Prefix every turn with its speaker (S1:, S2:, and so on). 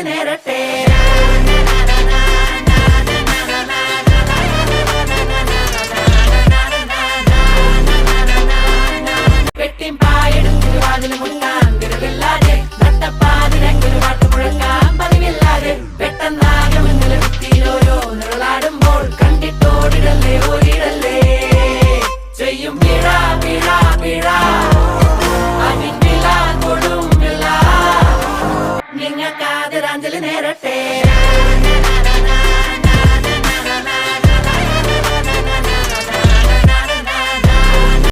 S1: നേരട്ടെ. വെട്ടിമ്പായെടുത്ത് വാതിൽ മുട്ടാൻ വിരവില്ലാതെ നട്ടപ്പാതിരൊരു പാട്ട് മുഴക്കാൻ പതിവില്ലാതെ പെട്ടെന്നാകെ മുന്നിൽ ഭിത്തിയിലോരോ നിഴലാടുമ്പോൾ കണ്ടിട്ടോടിടല്ലേ ഓടിടല്ലേ ചെയ്യും പിഴ പിഴ പിഴ അതിൻ വില കൊടും വില. നിങ്ങൾക്കാതിരാഞ്ജലി നേരട്ടെ.